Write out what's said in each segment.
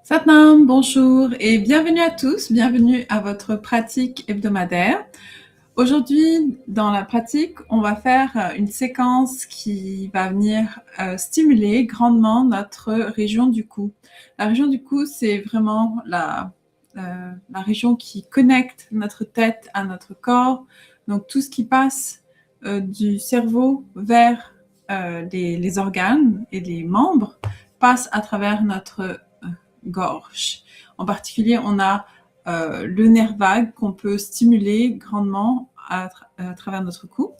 Satnam, bonjour et bienvenue à tous, bienvenue à votre pratique hebdomadaire. Aujourd'hui, dans la pratique, on va faire une séquence qui va venir stimuler grandement notre région du cou. La région du cou, c'est vraiment la région qui connecte notre tête à notre corps. Donc tout ce qui passe du cerveau vers les organes et les membres passe à travers notre gorge. En particulier, on a le nerf vague qu'on peut stimuler grandement à travers notre cou.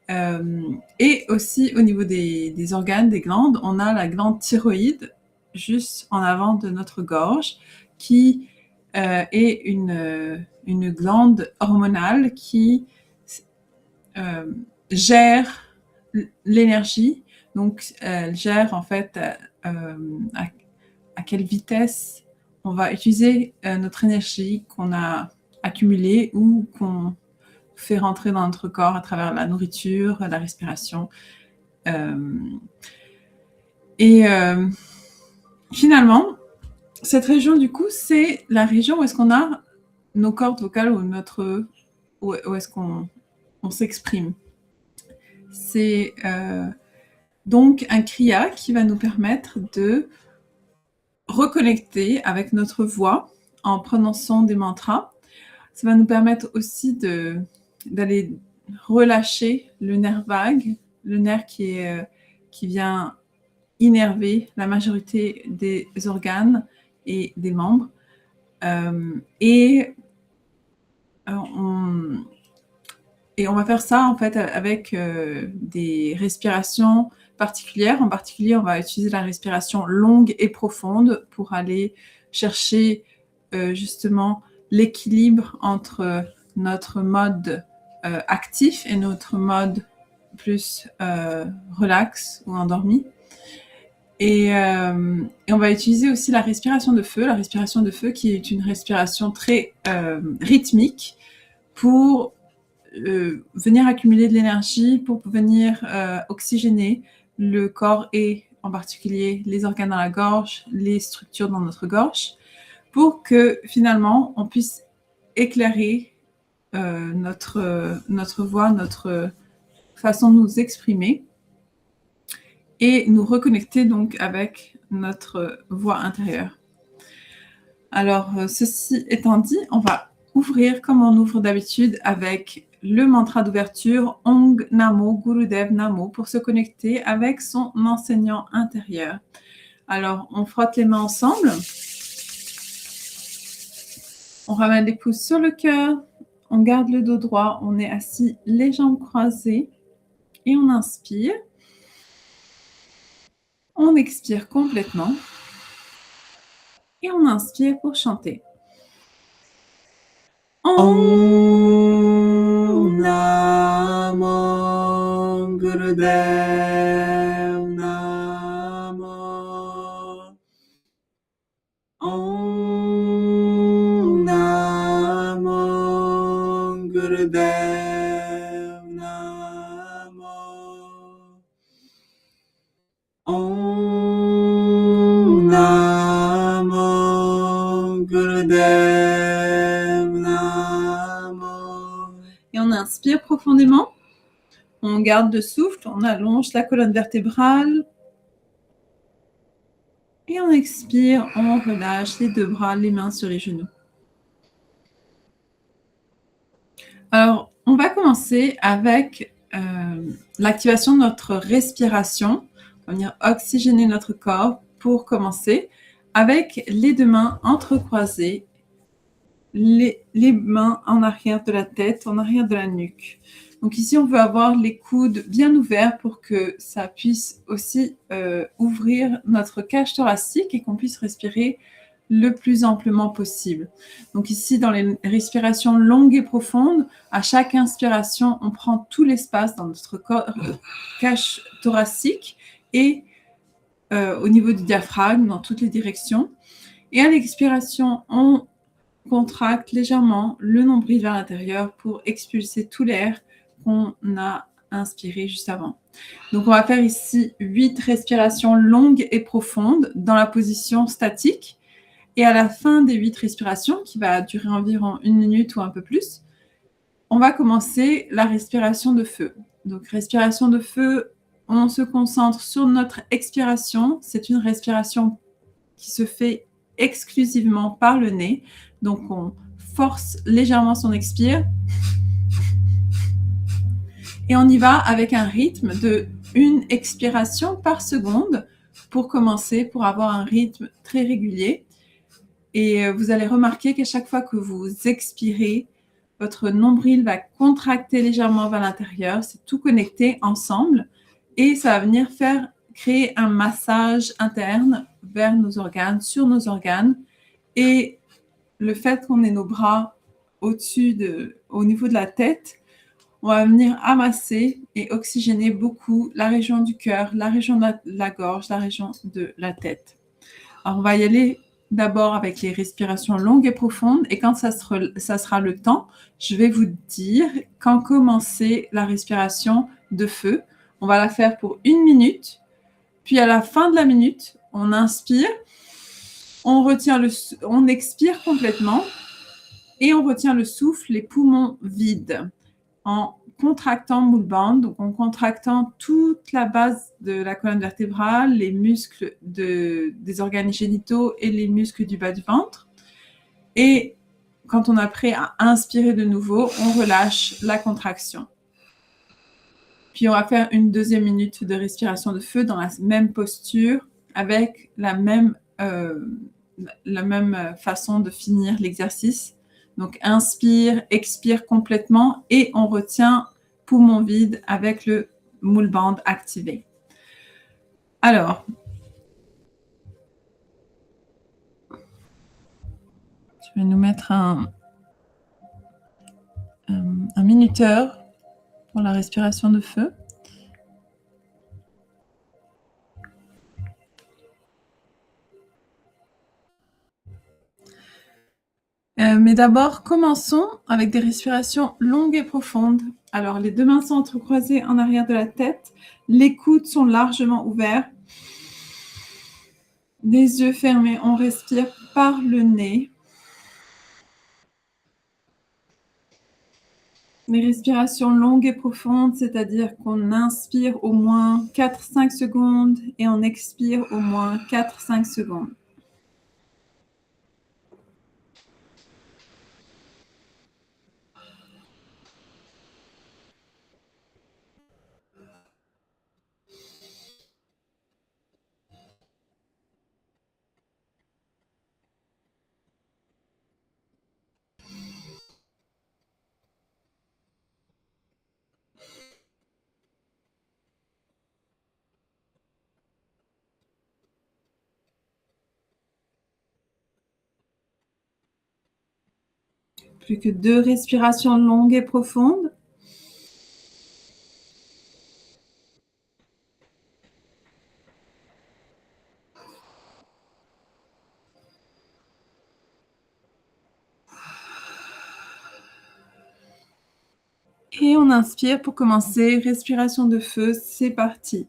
Et aussi au niveau des organes, des glandes, on a la glande thyroïde juste en avant de notre gorge qui est une glande hormonale qui gère l'énergie. Donc, elle gère en fait à quelle vitesse on va utiliser notre énergie qu'on a accumulée ou qu'on fait rentrer dans notre corps à travers la nourriture, la respiration. Finalement, cette région du coup, c'est la région où est-ce qu'on a nos cordes vocales où est-ce qu'on s'exprime. C'est donc un kriya qui va nous permettre de reconnecter avec notre voix en prononçant des mantras. Ça va nous permettre aussi d'aller relâcher le nerf vague, le nerf qui vient innerver la majorité des organes et des membres. Et on va faire ça en fait avec des respirations particulières. En particulier, on va utiliser la respiration longue et profonde pour aller chercher justement l'équilibre entre notre mode actif et notre mode plus relax ou endormi. Et on va utiliser aussi la respiration de feu qui est une respiration très rythmique pour venir accumuler de l'énergie, pour venir oxygéner le corps et en particulier les organes dans la gorge, les structures dans notre gorge, pour que finalement on puisse éclairer notre voix, notre façon de nous exprimer et nous reconnecter donc avec notre voix intérieure. Alors, ceci étant dit, on va ouvrir comme on ouvre d'habitude avec le mantra d'ouverture Ong Namo Gurudev Namo pour se connecter avec son enseignant intérieur. Alors, on frotte les mains ensemble. On ramène les pouces sur le cœur. On garde le dos droit. On est assis, les jambes croisées. Et on inspire. On expire complètement. Et on inspire pour chanter. Om Namo Gurudev Namo. Om Namo Gurudev Namo. Om Namo Gurudev Namo. Et on inspire profondément. On garde le souffle, on allonge la colonne vertébrale. Et on expire, on relâche les deux bras, les mains sur les genoux. Alors, on va commencer avec l'activation de notre respiration. On va venir oxygéner notre corps pour commencer avec les deux mains entrecroisées, les mains en arrière de la tête, en arrière de la nuque. Donc ici, on veut avoir les coudes bien ouverts pour que ça puisse aussi ouvrir notre cage thoracique et qu'on puisse respirer le plus amplement possible. Donc ici, dans les respirations longues et profondes, à chaque inspiration, on prend tout l'espace dans notre cage thoracique et au niveau du diaphragme, dans toutes les directions. Et à l'expiration, on contracte légèrement le nombril vers l'intérieur pour expulser tout l'air qu'on a inspiré juste avant. Donc, on va faire ici 8 respirations longues et profondes dans la position statique. Et à la fin des 8 respirations, qui va durer environ 1 minute ou un peu plus, on va commencer la respiration de feu. Donc, respiration de feu, on se concentre sur notre expiration. C'est une respiration qui se fait exclusivement par le nez. Donc, on force légèrement son expire. Et on y va avec un rythme de une expiration par seconde pour commencer, pour avoir un rythme très régulier. Et vous allez remarquer qu'à chaque fois que vous expirez, votre nombril va contracter légèrement vers l'intérieur. C'est tout connecté ensemble. Et ça va venir créer un massage interne vers nos organes, sur nos organes. Et le fait qu'on ait nos bras au niveau de la tête, on va venir amasser et oxygéner beaucoup la région du cœur, la région de la gorge, la région de la tête. Alors, on va y aller d'abord avec les respirations longues et profondes. Et quand ça sera le temps, je vais vous dire quand commencer la respiration de feu. On va la faire pour 1 minute. Puis à la fin de la minute, on inspire, on expire complètement et on retient le souffle, les poumons vides, en contractant Mule Band, donc en contractant toute la base de la colonne vertébrale, les muscles des organes génitaux et les muscles du bas du ventre. Et quand on est prêt à inspirer de nouveau, on relâche la contraction. Puis on va faire une 2e minute de respiration de feu dans la même posture, avec la même façon de finir l'exercice. Donc, inspire, expire complètement et on retient poumon vide avec le Mule Band activé. Alors, je vais nous mettre un minuteur pour la respiration de feu. Mais d'abord, commençons avec des respirations longues et profondes. Alors, les 2 mains sont entrecroisées en arrière de la tête. Les coudes sont largement ouverts. Les yeux fermés, on respire par le nez. Les respirations longues et profondes, c'est-à-dire qu'on inspire au moins 4-5 secondes et on expire au moins 4-5 secondes. Plus que 2 respirations longues et profondes. Et on inspire pour commencer. Respiration de feu, c'est parti.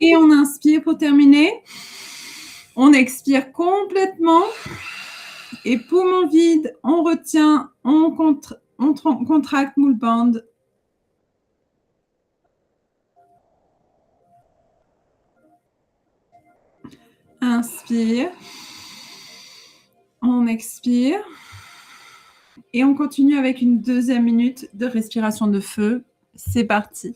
Et on inspire pour terminer. On expire complètement. Et poumon vide, on retient, on contracte Mule Band. Inspire. On expire. Et on continue avec une 2e minute de respiration de feu. C'est parti.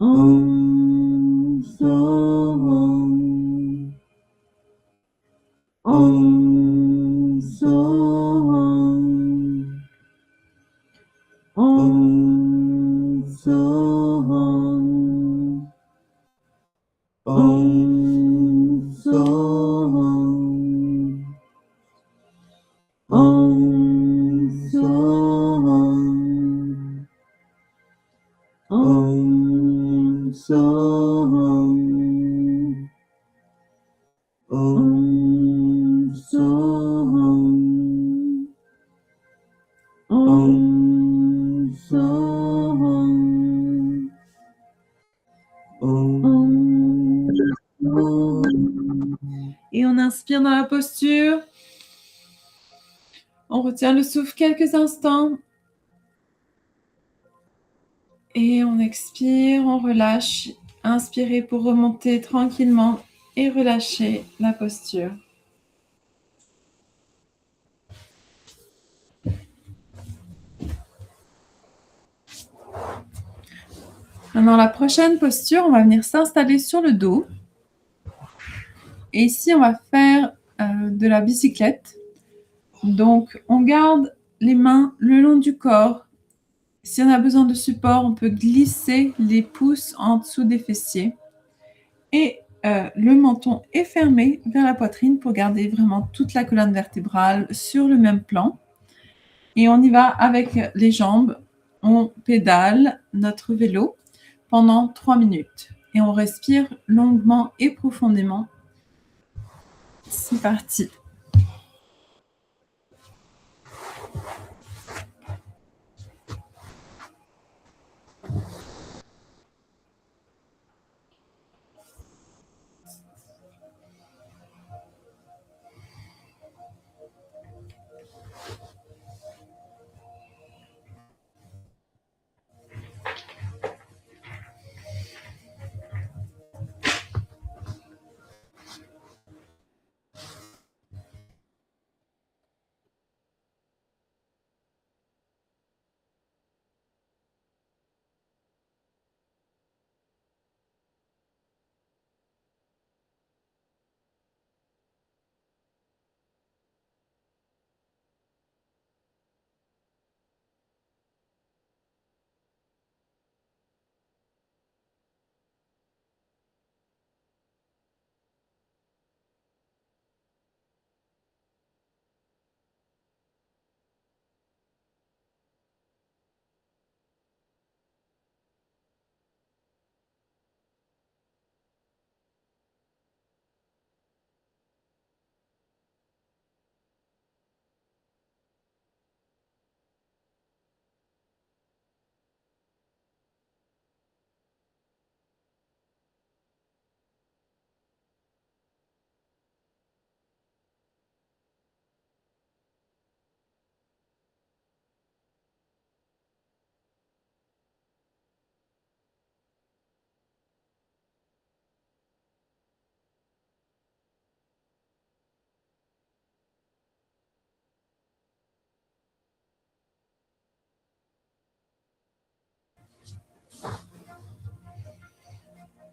Om Soham. Om Soham. Om Soham. Om Soham. Om Soham. Om Soham. Om Soham. Om Soham. Om Soham. Et on inspire dans la posture. On retient le souffle quelques instants. Et on expire, on relâche. Inspirez pour remonter tranquillement et relâcher la posture. Maintenant, la prochaine posture, on va venir s'installer sur le dos. Et ici, on va faire de la bicyclette. Donc, on garde les mains le long du corps. Si on a besoin de support, on peut glisser les pouces en dessous des fessiers. Et le menton est fermé vers la poitrine pour garder vraiment toute la colonne vertébrale sur le même plan. Et on y va avec les jambes. On pédale notre vélo pendant 3 minutes. Et on respire longuement et profondément. C'est parti.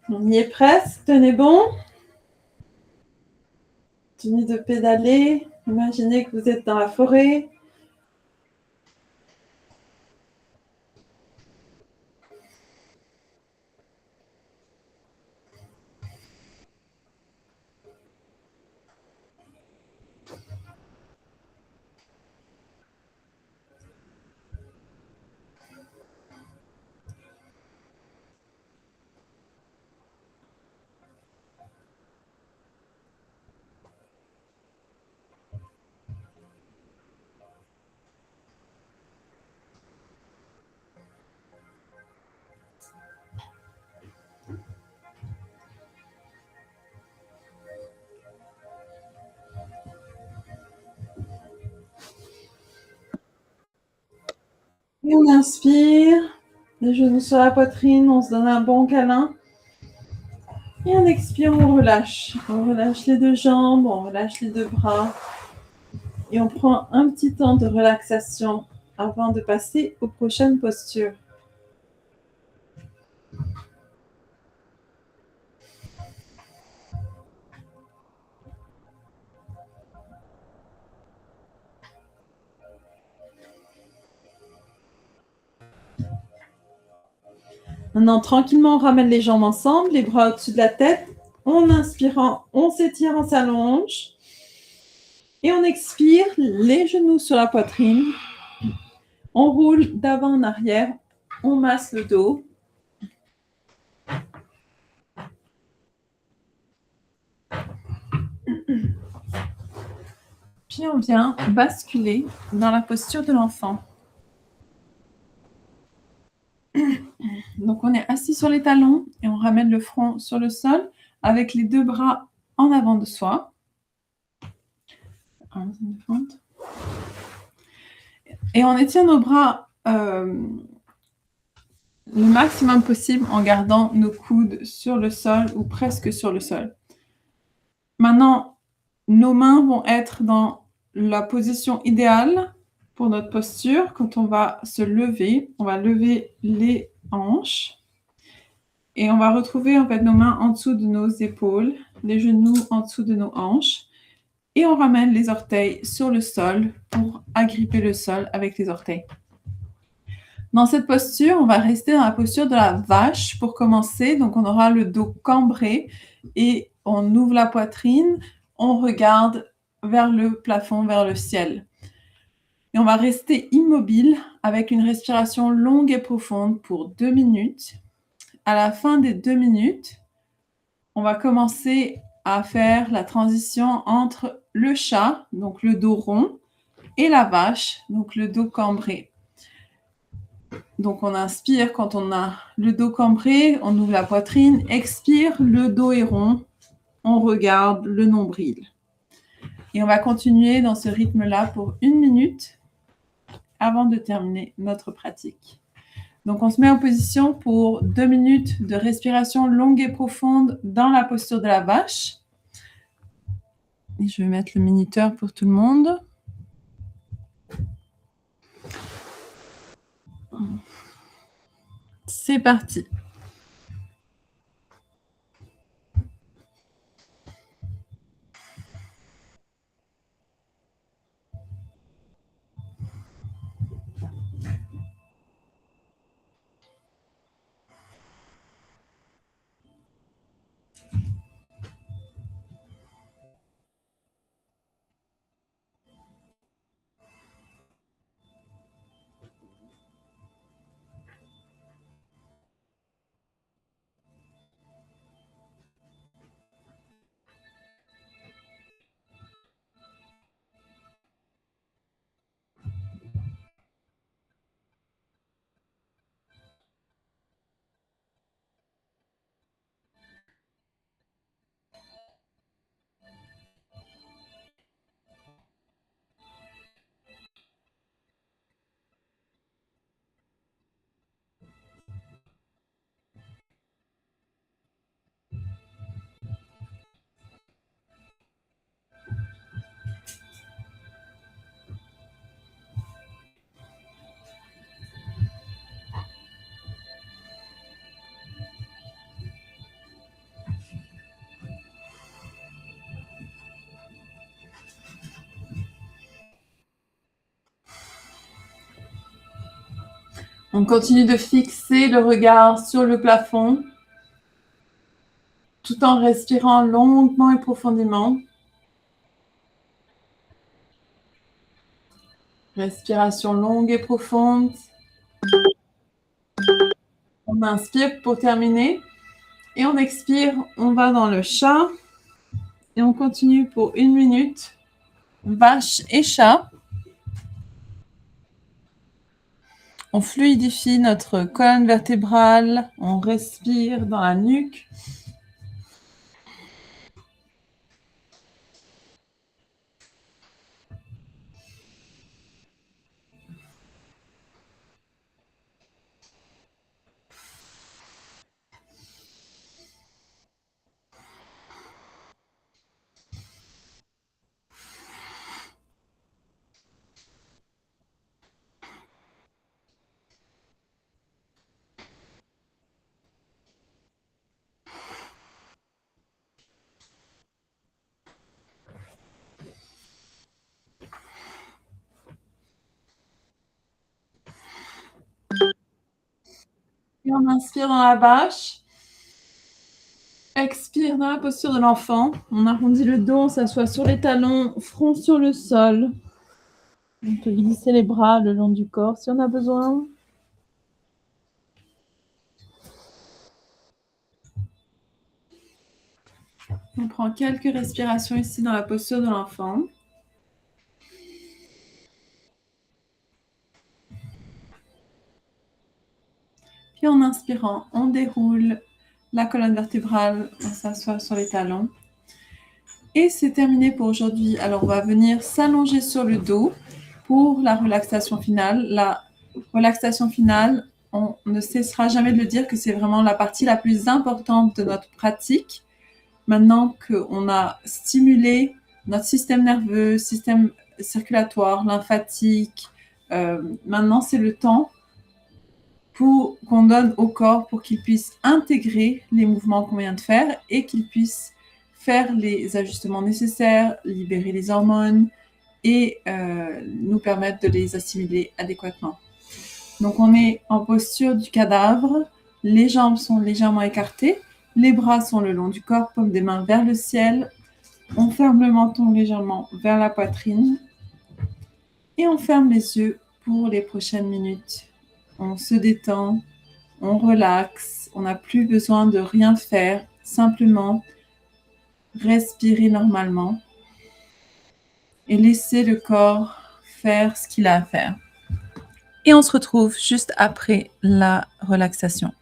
On y est presque, tenez bon. Continuez de pédaler. Imaginez que vous êtes dans la forêt. Et on inspire, les genoux sur la poitrine, on se donne un bon câlin. Et on expire, on relâche. On relâche les deux jambes, on relâche les deux bras. Et on prend un petit temps de relaxation avant de passer aux prochaines postures. Maintenant, tranquillement, on ramène les jambes ensemble, les bras au-dessus de la tête. En inspirant, on s'étire, on s'allonge. Et on expire, les genoux sur la poitrine. On roule d'avant en arrière. On masse le dos. Puis on vient basculer dans la posture de l'enfant. Donc on est assis sur les talons et on ramène le front sur le sol avec les deux bras en avant de soi. Et on étire nos bras le maximum possible en gardant nos coudes sur le sol ou presque sur le sol. Maintenant, nos mains vont être dans la position idéale pour notre posture. Quand on va se lever, on va lever les hanches et on va retrouver en fait nos mains en dessous de nos épaules, les genoux en dessous de nos hanches et on ramène les orteils sur le sol pour agripper le sol avec les orteils. Dans cette posture, on va rester dans la posture de la vache pour commencer. Donc, on aura le dos cambré et on ouvre la poitrine, on regarde vers le plafond, vers le ciel. Et on va rester immobile avec une respiration longue et profonde pour 2 minutes. À la fin des 2 minutes, on va commencer à faire la transition entre le chat, donc le dos rond, et la vache, donc le dos cambré. Donc, on inspire quand on a le dos cambré, on ouvre la poitrine, expire, le dos est rond, on regarde le nombril. Et on va continuer dans ce rythme-là pour 1 minute avant de terminer notre pratique. Donc, on se met en position pour 2 minutes de respiration longue et profonde dans la posture de la vache. Et je vais mettre le minuteur pour tout le monde. C'est parti. On continue de fixer le regard sur le plafond tout en respirant longuement et profondément. Respiration longue et profonde. On inspire pour terminer et on expire. On va dans le chat et on continue pour 1 minute. Vache et chat. On fluidifie notre colonne vertébrale. On respire dans la nuque. Et on inspire dans la bâche. Expire dans la posture de l'enfant. On arrondit le dos, on s'assoit sur les talons, front sur le sol. On peut glisser les bras le long du corps si on a besoin. On prend quelques respirations ici dans la posture de l'enfant. Puis en inspirant, on déroule la colonne vertébrale, on s'assoit sur les talons. Et c'est terminé pour aujourd'hui. Alors on va venir s'allonger sur le dos pour la relaxation finale. La relaxation finale, on ne cessera jamais de le dire que c'est vraiment la partie la plus importante de notre pratique. Maintenant qu'on a stimulé notre système nerveux, système circulatoire, lymphatique, maintenant c'est le temps qu'on donne au corps pour qu'il puisse intégrer les mouvements qu'on vient de faire et qu'il puisse faire les ajustements nécessaires, libérer les hormones et nous permettre de les assimiler adéquatement. Donc on est en posture du cadavre, les jambes sont légèrement écartées, les bras sont le long du corps, paume des mains vers le ciel, on ferme le menton légèrement vers la poitrine et on ferme les yeux pour les prochaines minutes. On se détend, on relaxe, on n'a plus besoin de rien faire, simplement respirer normalement et laisser le corps faire ce qu'il a à faire. Et on se retrouve juste après la relaxation.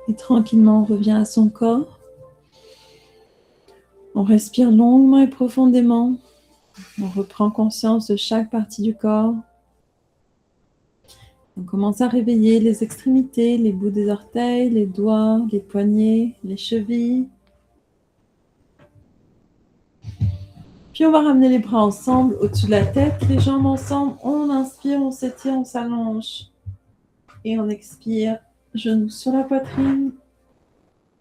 Et tranquillement, on revient à son corps. On respire longuement et profondément. On reprend conscience de chaque partie du corps. On commence à réveiller les extrémités, les bouts des orteils, les doigts, les poignets, les chevilles. Puis on va ramener les bras ensemble au-dessus de la tête, les jambes ensemble. On inspire, on s'étire, on s'allonge. Et on expire, genoux sur la poitrine.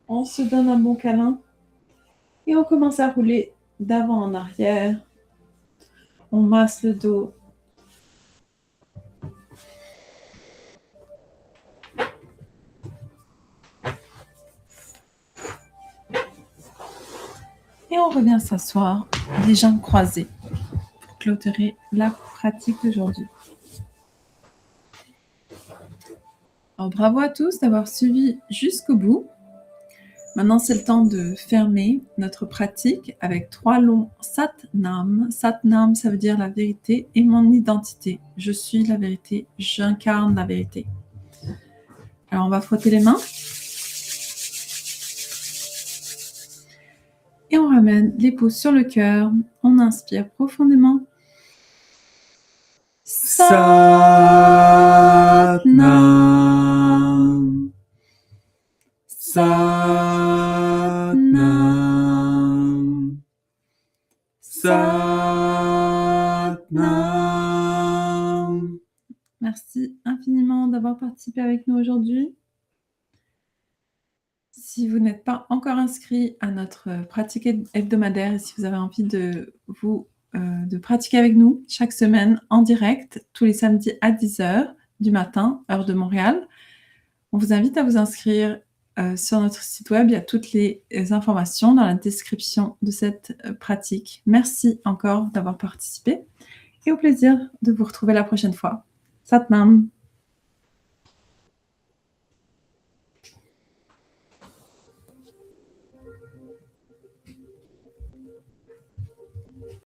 On se donne un bon câlin. Et on commence à rouler d'avant en arrière. On masse le dos. Et on revient s'asseoir, les jambes croisées, pour clôturer la pratique d'aujourd'hui. Alors, bravo à tous d'avoir suivi jusqu'au bout. Maintenant, c'est le temps de fermer notre pratique avec 3 longs Satnam. Satnam, ça veut dire la vérité et mon identité. Je suis la vérité, j'incarne la vérité. Alors, on va frotter les mains. Et on ramène les pouces sur le cœur. On inspire profondément. Satnam. Satnam. Satnam. Merci infiniment d'avoir participé avec nous aujourd'hui. Si vous n'êtes pas encore inscrit à notre pratique hebdomadaire et si vous avez envie de pratiquer avec nous chaque semaine en direct, tous les samedis à 10h du matin, heure de Montréal, on vous invite à vous inscrire sur notre site web. Il y a toutes les informations dans la description de cette pratique. Merci encore d'avoir participé et au plaisir de vous retrouver la prochaine fois. Satnam!